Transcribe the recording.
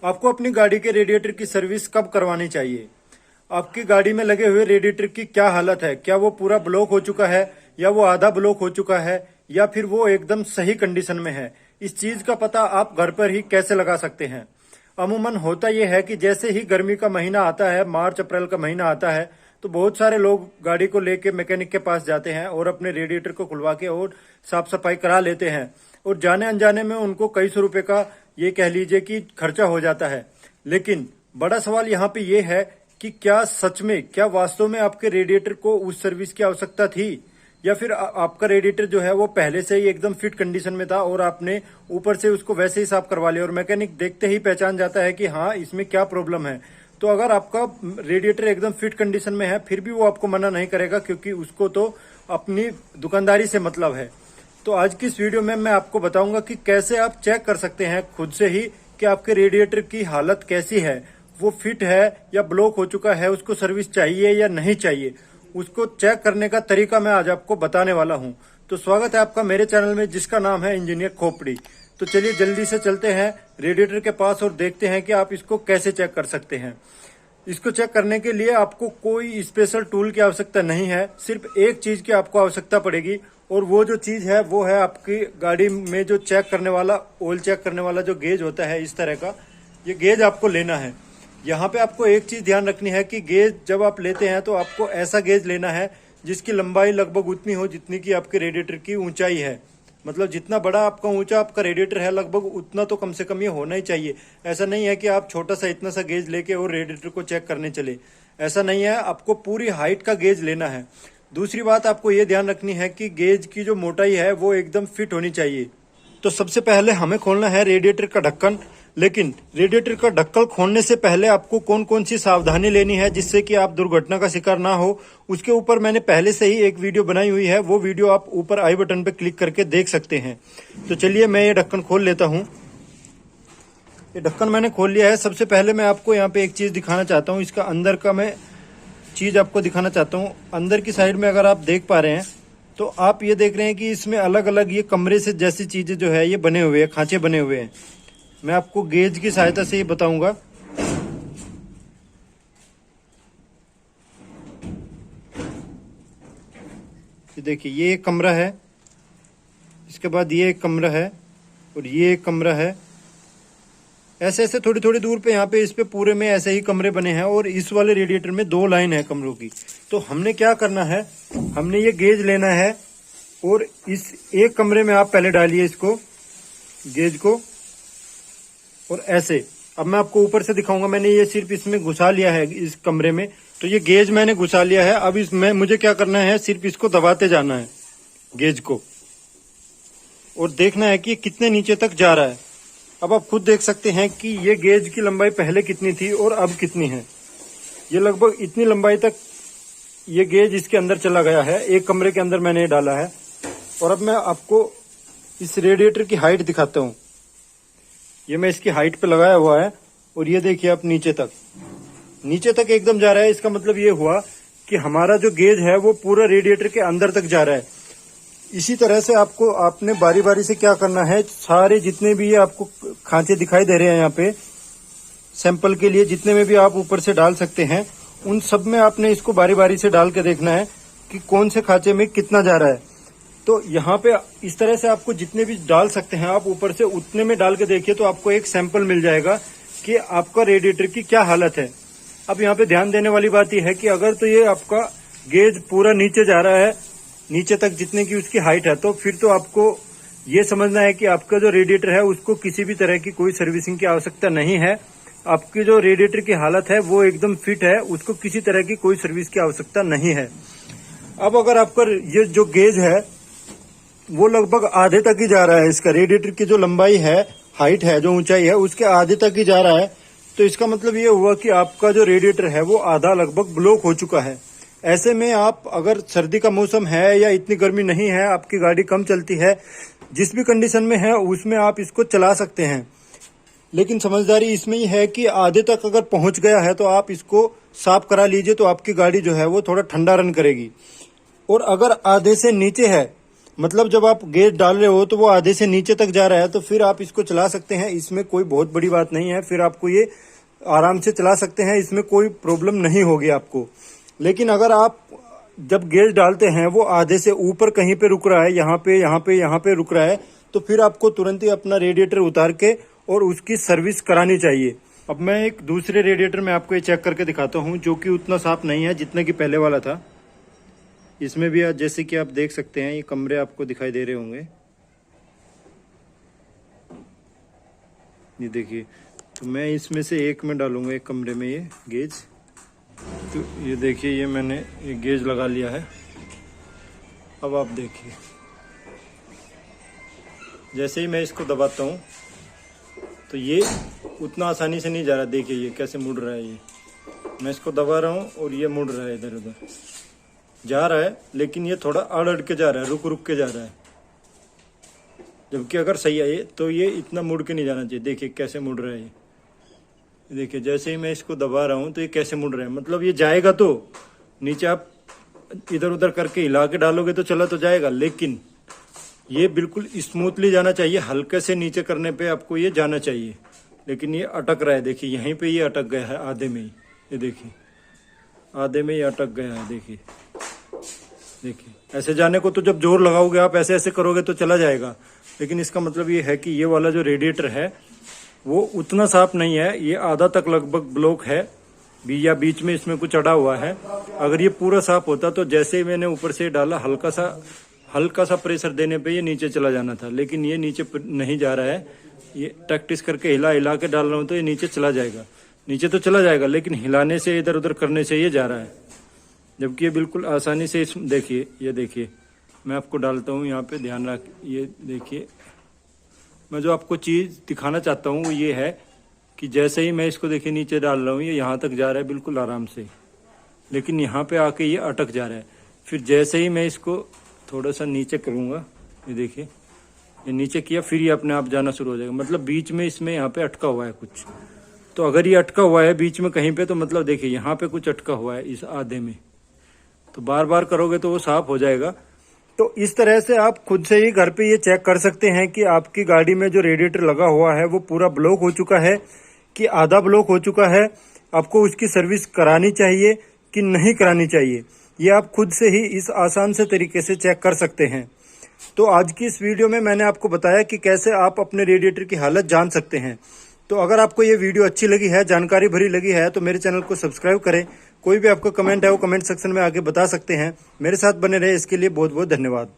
आपको अपनी गाड़ी के रेडिएटर की सर्विस कब करवानी चाहिए? आपकी गाड़ी में लगे हुए रेडिएटर की क्या हालत है? क्या वो पूरा ब्लॉक हो चुका है या वो आधा ब्लॉक हो चुका है या फिर वो एकदम सही कंडीशन में है? इस चीज का पता आप घर पर ही कैसे लगा सकते हैं? अमूमन होता यह है कि जैसे ही गर्मी का महीना आता है, मार्च अप्रैल का महीना आता है, तो बहुत सारे लोग गाड़ी को लेके मैकेनिक के पास जाते हैं और अपने रेडिएटर को खुलवा के और साफ सफाई करा लेते हैं और जाने अनजाने में उनको कई सौ रुपए का ये कह लीजिए कि खर्चा हो जाता है। लेकिन बड़ा सवाल यहाँ पे ये है कि क्या सच में, क्या वास्तव में आपके रेडिएटर को उस सर्विस की आवश्यकता थी या फिर आपका रेडिएटर जो है वो पहले से ही एकदम फिट कंडीशन में था और आपने ऊपर से उसको वैसे ही साफ करवा लिया और मैकेनिक देखते ही पहचान जाता है कि हाँ इसमें क्या प्रॉब्लम है। तो अगर आपका रेडिएटर एकदम फिट कंडीशन में है फिर भी वो आपको मना नहीं करेगा, क्योंकि उसको तो अपनी दुकानदारी से मतलब है। तो आज की इस वीडियो में मैं आपको बताऊंगा कि कैसे आप चेक कर सकते हैं खुद से ही कि आपके रेडिएटर की हालत कैसी है, वो फिट है या ब्लॉक हो चुका है, उसको सर्विस चाहिए या नहीं चाहिए। उसको चेक करने का तरीका मैं आज आपको बताने वाला हूं। तो स्वागत है आपका मेरे चैनल में जिसका नाम है इंजीनियर खोपड़ी। तो चलिए जल्दी से चलते हैं रेडिएटर के पास और देखते हैं कि आप इसको कैसे चेक कर सकते हैं। इसको चेक करने के लिए आपको कोई स्पेशल टूल की आवश्यकता नहीं है, सिर्फ एक चीज की आपको आवश्यकता पड़ेगी और वो जो चीज है वो है आपकी गाड़ी में जो चेक करने वाला, ऑयल चेक करने वाला जो गेज होता है इस तरह का, ये गेज आपको लेना है। यहाँ पे आपको एक चीज ध्यान रखनी है कि गेज जब आप लेते हैं तो आपको ऐसा गेज लेना है जिसकी लंबाई लगभग उतनी हो जितनी की आपके रेडिएटर की ऊंचाई है। मतलब जितना बड़ा आपका ऊंचा आपका रेडिएटर है लगभग उतना तो कम से कम ये होना ही चाहिए। ऐसा नहीं है कि आप छोटा सा इतना सा गेज लेके और रेडिएटर को चेक करने चले, ऐसा नहीं है। आपको पूरी हाइट का गेज लेना है। दूसरी बात आपको ये ध्यान रखनी है कि गेज की जो मोटाई है वो एकदम फिट होनी चाहिए। तो सबसे पहले हमें खोलना है रेडिएटर का ढक्कन। लेकिन रेडिएटर का ढक्कन खोलने से पहले आपको कौन कौन सी सावधानी लेनी है जिससे कि आप दुर्घटना का शिकार ना हो, उसके ऊपर मैंने पहले से ही एक वीडियो बनाई हुई है। वो वीडियो आप ऊपर आई बटन पर क्लिक करके देख सकते हैं। तो चलिए मैं ये ढक्कन खोल लेता हूँ। ये ढक्कन मैंने खोल लिया है। सबसे पहले मैं आपको यहाँ पे एक चीज दिखाना चाहता हूँ। इसका अंदर का मैं चीज आपको दिखाना चाहता हूँ। अंदर की साइड में अगर आप देख पा रहे हैं तो आप ये देख रहे हैं कि इसमें अलग अलग ये कमरे से जैसी चीजें जो है ये बने हुए हैं, खांचे बने हुए हैं। मैं आपको गेज की सहायता से ये बताऊंगा। ये देखिए ये एक कमरा है, इसके बाद ये एक कमरा है और ये एक कमरा है। ऐसे ऐसे थोड़ी थोड़ी दूर पे यहाँ पे इस पे पूरे में ऐसे ही कमरे बने हैं और इस वाले रेडिएटर में 2 लाइन है कमरों की। तो हमने क्या करना है, हमने ये गेज लेना है और इस एक कमरे में आप पहले डालिए इसको, गेज को, और ऐसे। अब मैं आपको ऊपर से दिखाऊंगा। मैंने ये सिर्फ इसमें घुसा लिया है इस कमरे में, तो ये गेज मैंने घुसा लिया है। अब इसमें मुझे क्या करना है, सिर्फ इसको दबाते जाना है गेज को और देखना है कि कितने नीचे तक जा रहा है। अब आप खुद देख सकते हैं कि ये गेज की लंबाई पहले कितनी थी और अब कितनी है। ये लगभग इतनी लंबाई तक ये गेज इसके अंदर चला गया है। एक कमरे के अंदर मैंने ये डाला है। और अब मैं आपको इस रेडिएटर की हाइट दिखाता हूँ। ये मैं इसकी हाइट पे लगाया हुआ है और ये देखिए आप नीचे तक एकदम जा रहा है। इसका मतलब ये हुआ कि हमारा जो गेज है वो पूरा रेडिएटर के अंदर तक जा रहा है। इसी तरह से आपने बारी बारी से क्या करना है, सारे जितने भी आपको खांचे दिखाई दे रहे हैं यहाँ पे सैंपल के लिए, जितने में भी आप ऊपर से डाल सकते हैं, उन सब में आपने इसको बारी बारी से डाल के देखना है कि कौन से खांचे में कितना जा रहा है। तो यहाँ पे इस तरह से आपको जितने भी डाल सकते हैं आप ऊपर से उतने में डाल के देखिए तो आपको एक सैंपल मिल जाएगा कि आपका रेडिएटर की क्या हालत है। अब यहाँ पे ध्यान देने वाली बात यह है कि अगर तो ये आपका गेज पूरा नीचे जा रहा है, नीचे तक जितने की उसकी हाइट है, तो फिर तो आपको ये समझना है कि आपका जो रेडिएटर है उसको किसी भी तरह की कोई सर्विसिंग की आवश्यकता नहीं है। आपकी जो रेडिएटर की हालत है वो एकदम फिट है, उसको किसी तरह की कोई सर्विस की आवश्यकता नहीं है। अब अगर आपका ये जो गेज है वो लगभग आधे तक ही जा रहा है, इसका रेडिएटर की जो लंबाई है, हाइट है, जो ऊंचाई है उसके आधे तक ही जा रहा है, तो इसका मतलब ये हुआ कि आपका जो रेडिएटर है वो आधा लगभग ब्लॉक हो चुका है। ऐसे में आप, अगर सर्दी का मौसम है या इतनी गर्मी नहीं है, आपकी गाड़ी कम चलती है, जिस भी कंडीशन में है उसमें आप इसको चला सकते हैं। लेकिन समझदारी इसमें ही है कि आधे तक अगर पहुंच गया है तो आप इसको साफ करा लीजिए, तो आपकी गाड़ी जो है वो थोड़ा ठंडा रन करेगी। और अगर आधे से नीचे है, मतलब जब आप गेज डाल रहे हो तो वो आधे से नीचे तक जा रहा है, तो फिर आप इसको चला सकते हैं। इसमें कोई बहुत बड़ी बात नहीं है, फिर आपको ये आराम से चला सकते हैं, इसमें कोई प्रॉब्लम नहीं होगी आपको। लेकिन अगर आप जब गेज डालते हैं वो आधे से ऊपर कहीं पे रुक रहा है, यहाँ पे रुक रहा है, तो फिर आपको तुरंत ही अपना रेडिएटर उतार के और उसकी सर्विस करानी चाहिए। अब मैं एक दूसरे रेडिएटर में आपको ये चेक करके दिखाता हूँ, जो कि उतना साफ नहीं है जितना कि पहले वाला था। इसमें भी जैसे कि आप देख सकते हैं, ये कमरे आपको दिखाई दे रहे होंगे, ये देखिए। तो मैं इसमें से एक में डालूंगा, एक कमरे में ये गेज। तो ये देखिए, ये मैंने ये गेज लगा लिया है। अब आप देखिए, जैसे ही मैं इसको दबाता हूँ तो ये उतना आसानी से नहीं जा रहा। देखिए ये कैसे मुड़ रहा है, ये मैं इसको दबा रहा हूँ और ये मुड़ रहा है, इधर उधर जा रहा है, लेकिन ये थोड़ा अड़ के जा रहा है, रुक रुक के जा रहा है। जबकि अगर सही है ये, तो ये इतना मुड़ के नहीं जाना चाहिए। देखिए कैसे मुड़ रहा है ये, देखिए जैसे ही मैं इसको दबा रहा हूँ तो ये कैसे मुड़ रहा है। मतलब ये जाएगा तो नीचे, आप इधर उधर करके हिला के डालोगे तो चला तो जाएगा, लेकिन ये बिल्कुल स्मूथली जाना चाहिए। हल्के से नीचे करने पे आपको ये जाना चाहिए, लेकिन ये अटक रहा है। देखिए यहीं पे ये अटक गया है आधे में ही, ये देखिए आधे में ही अटक गया है। देखिए देखिए ऐसे जाने को तो जब जोर लगाओगे आप, ऐसे ऐसे करोगे तो चला जाएगा, लेकिन इसका मतलब ये है कि ये वाला जो रेडिएटर है वो उतना साफ नहीं है। ये आधा तक लगभग ब्लॉक है या बीच में इसमें कुछ अड़ा हुआ है। अगर ये पूरा साफ होता तो जैसे ही मैंने ऊपर से डाला, हल्का सा प्रेशर देने पे ये नीचे चला जाना था, लेकिन ये नीचे नहीं जा रहा है। ये टैक्टिस करके हिला के डाल रहा हूँ तो ये नीचे चला जाएगा। नीचे तो चला जाएगा, लेकिन हिलाने से, इधर उधर करने से ये जा रहा है। जबकि ये बिल्कुल आसानी से, देखिए ये देखिए, मैं आपको डालता हूँ यहाँ पे, ध्यान रख। ये देखिए, मैं जो आपको चीज़ दिखाना चाहता हूँ वो ये है कि जैसे ही मैं इसको देखिए नीचे डाल रहा हूँ, ये यहाँ तक जा रहा है बिल्कुल आराम से, लेकिन यहाँ पे आके ये अटक जा रहा है। फिर जैसे ही मैं इसको थोड़ा सा नीचे करूँगा, ये देखिए ये नीचे किया, फिर ये अपने आप जाना शुरू हो जाएगा। मतलब बीच में इसमें यहाँ पे अटका हुआ है कुछ। तो अगर ये अटका हुआ है बीच में कहीं पे, तो मतलब देखिए यहाँ पे कुछ अटका हुआ है इस आधे में। तो बार बार करोगे तो वो साफ हो जाएगा। तो इस तरह से आप खुद से ही घर पे ये चेक कर सकते हैं कि आपकी गाड़ी में जो रेडिएटर लगा हुआ है वो पूरा ब्लॉक हो चुका है कि आधा ब्लॉक हो चुका है। आपको उसकी सर्विस करानी चाहिए कि नहीं करानी चाहिए, ये आप खुद से ही इस आसान से तरीके से चेक कर सकते हैं। तो आज की इस वीडियो में मैंने आपको बताया कि कैसे आप अपने रेडिएटर की हालत जान सकते हैं। तो अगर आपको ये वीडियो अच्छी लगी है, जानकारी भरी लगी है, तो मेरे चैनल को सब्सक्राइब करें। कोई भी आपको कमेंट है वो कमेंट सेक्शन में आके बता सकते हैं। मेरे साथ बने रहे, इसके लिए बहुत बहुत धन्यवाद।